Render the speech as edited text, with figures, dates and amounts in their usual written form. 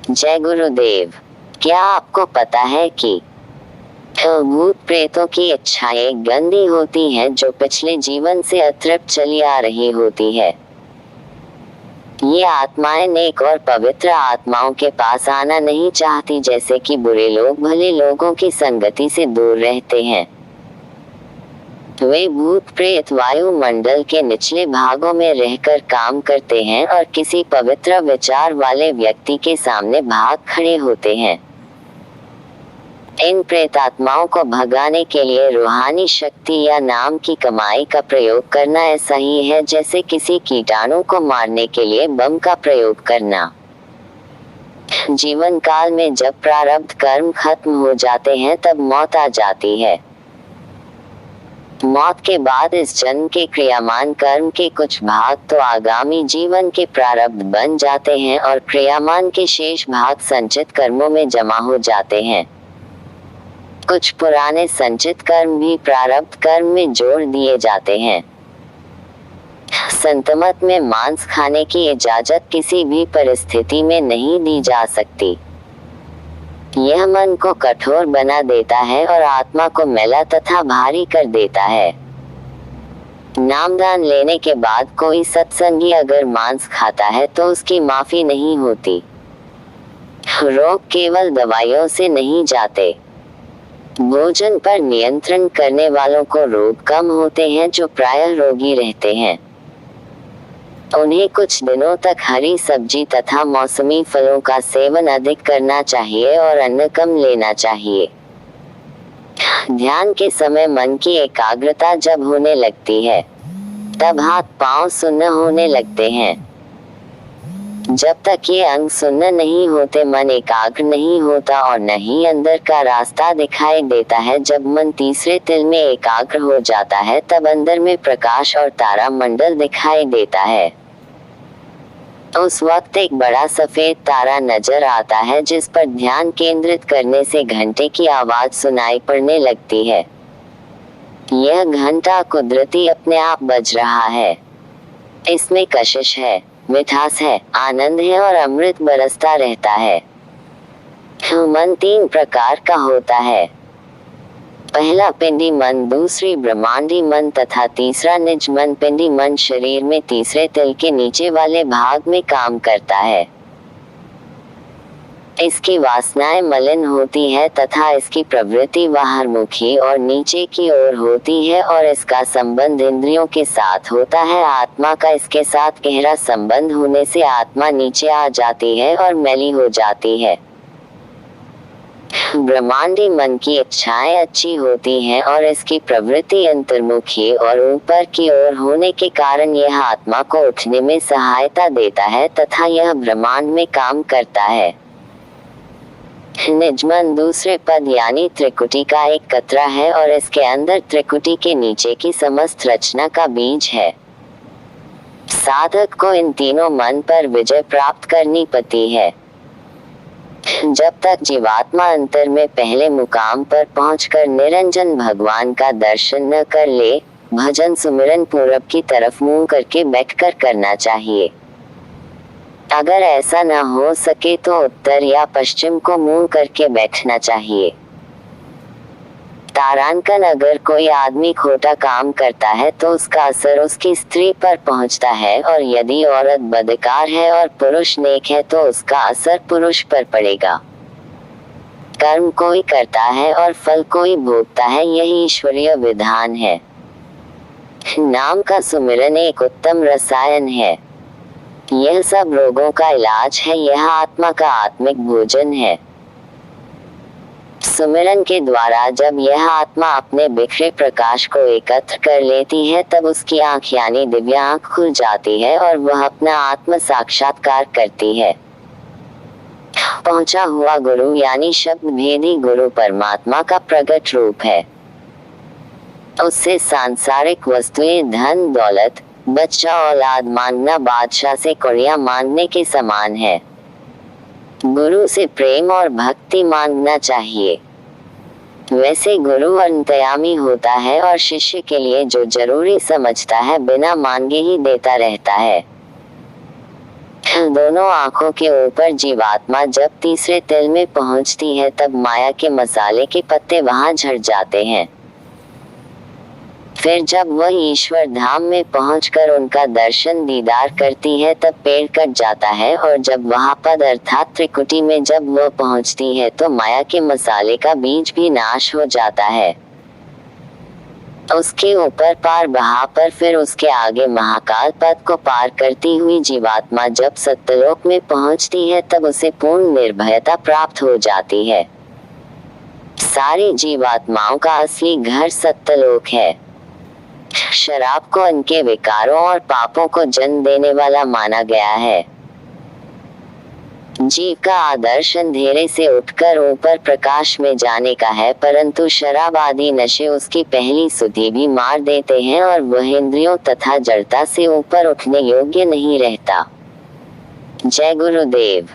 जय गुरुदेव। क्या आपको पता है कि भूत प्रेतों की इच्छाएं गंदी होती हैं जो पिछले जीवन से अतृप्त चली आ रही होती है। ये आत्माएं नेक और पवित्र आत्माओं के पास आना नहीं चाहती, जैसे कि बुरे लोग भले लोगों की संगति से दूर रहते हैं। वे भूत प्रेत वायुमंडल के निचले भागों में रहकर काम करते हैं और किसी पवित्र विचार वाले व्यक्ति के सामने भाग खड़े होते हैं। इन प्रेतात्माओं को भगाने के लिए रूहानी शक्ति या नाम की कमाई का प्रयोग करना ऐसा ही है जैसे किसी कीटाणु को मारने के लिए बम का प्रयोग करना। जीवन काल में जब प्रारब्ध कर्म खत्म हो जाते हैं तब मौत आ जाती है। मौत के बाद इस जन्म के क्रियामान कर्म के कुछ भाग तो आगामी जीवन के प्रारब्ध बन जाते हैं और क्रियामान के शेष भाग संचित कर्मों में जमा हो जाते हैं। कुछ पुराने संचित कर्म भी प्रारब्ध कर्म में जोड़ दिए जाते हैं। संतमत में मांस खाने की इजाजत किसी भी परिस्थिति में नहीं दी जा सकती। यह मन को कठोर बना देता है और आत्मा को मैला तथा भारी कर देता है। नामदान लेने के बाद कोई सत्संगी अगर मांस खाता है तो उसकी माफी नहीं होती। रोग केवल दवाइयों से नहीं जाते। भोजन पर नियंत्रण करने वालों को रोग कम होते हैं जो प्रायः रोगी रहते हैं। उन्हें कुछ दिनों तक हरी सब्जी तथा मौसमी फलों का सेवन अधिक करना चाहिए और अन्न कम लेना चाहिए। ध्यान के समय मन की एकाग्रता जब होने लगती है तब हाथ पांव सुन्न होने लगते हैं। जब तक ये अंग सुन्न नहीं होते मन एकाग्र नहीं होता और न ही अंदर का रास्ता दिखाई देता है। जब मन तीसरे तिल में एकाग्र हो जाता है तब अंदर में प्रकाश और तारा मंडल दिखाई देता है। उस वक्त एक बड़ा सफेद तारा नजर आता है जिस पर ध्यान केंद्रित करने से घंटे की आवाज सुनाई पड़ने लगती है। यह घंटा कुदरती अपने आप बज रहा है। इसमें कशिश है, मिठास है, आनंद है और अमृत बरसता रहता है। मन 3 प्रकार का होता है। पहला पिंडी मन, दूसरी ब्रह्मांडी मन तथा तीसरा निज मन। पिंडी मन शरीर में तीसरे तिल के नीचे वाले भाग में काम करता है। इसकी वासनाएं मलिन होती है तथा इसकी प्रवृत्ति बाहरमुखी और नीचे की ओर होती है और इसका संबंध इंद्रियों के साथ होता है। आत्मा का इसके साथ गहरा संबंध होने से आत्मा नीचे आ जाती है और मैली हो जाती है। ब्रह्मांडी मन की इच्छाएं अच्छी होती हैं और इसकी प्रवृत्ति अंतर्मुखी और ऊपर की ओर होने के कारण यह आत्मा को उठने में सहायता देता है तथा यह ब्रह्मांड में काम करता है। निज मन दूसरे पद यानी त्रिकुटी का एक कतरा है और इसके अंदर त्रिकुटी के नीचे की समस्त रचना का बीज है। साधक को इन तीनों मन पर विजय प्राप्त करनी पड़ती है। जब तक जीवात्मा अंतर में पहले मुकाम पर पहुंचकर निरंजन भगवान का दर्शन न कर ले, भजन सुमिरन पूरब की तरफ मुंह करके बैठकर करना चाहिए। अगर ऐसा न हो सके तो उत्तर या पश्चिम को मुंह करके बैठना चाहिए। तारांकन, अगर कोई आदमी खोटा काम करता है तो उसका असर उसकी स्त्री पर पहुंचता है और यदि औरत बदकार है और पुरुष नेक है तो उसका असर पुरुष पर पड़ेगा। कर्म कोई करता है और फल कोई भोगता है, यही ईश्वरीय विधान है। नाम का सुमिरन एक उत्तम रसायन है। यह सब रोगों का इलाज है। यह आत्मा का आत्मिक भोजन है। सुमिरन के द्वारा जब यह आत्मा अपने बिखरे प्रकाश को एकत्र कर लेती है तब उसकी आंख यानी दिव्य आंख खुल जाती है और वह अपना आत्म साक्षात्कार करती है। पहुंचा हुआ गुरु यानी शब्द भेदी गुरु परमात्मा का प्रकट रूप है। उससे सांसारिक वस्तुएं, धन दौलत, बच्चा औलाद मांगना बादशाह से कौड़ियां मांगने के समान है। गुरु से प्रेम और भक्ति मांगना चाहिए। वैसे गुरु अंतर्यामी होता है और शिष्य के लिए जो जरूरी समझता है बिना मांगे ही देता रहता है। दोनों आंखों के ऊपर जीवात्मा जब तीसरे तिल में पहुंचती है तब माया के मसाले के पत्ते वहां झड़ जाते हैं। फिर जब वह ईश्वर धाम में पहुंचकर उनका दर्शन दीदार करती है तब पेड़ कट जाता है, और जब वह पद अर्थात त्रिकुटी में जब वह पहुंचती है तो माया के मसाले का बीज भी नाश हो जाता है। उसके ऊपर पार बहा पर फिर उसके आगे महाकाल पद को पार करती हुई जीवात्मा जब सत्यलोक में पहुंचती है तब उसे पूर्ण निर्भयता प्राप्त हो जाती है। सारी जीवात्माओं का असली घर सत्यलोक है। शराब को उनके विकारों और पापों को जन्म देने वाला माना गया है। जीव का आदर्श अंधेरे से उठकर ऊपर प्रकाश में जाने का है, परंतु शराब आदि नशे उसकी पहली सुधि भी मार देते हैं और वह इंद्रियों तथा जड़ता से ऊपर उठने योग्य नहीं रहता। जय गुरुदेव।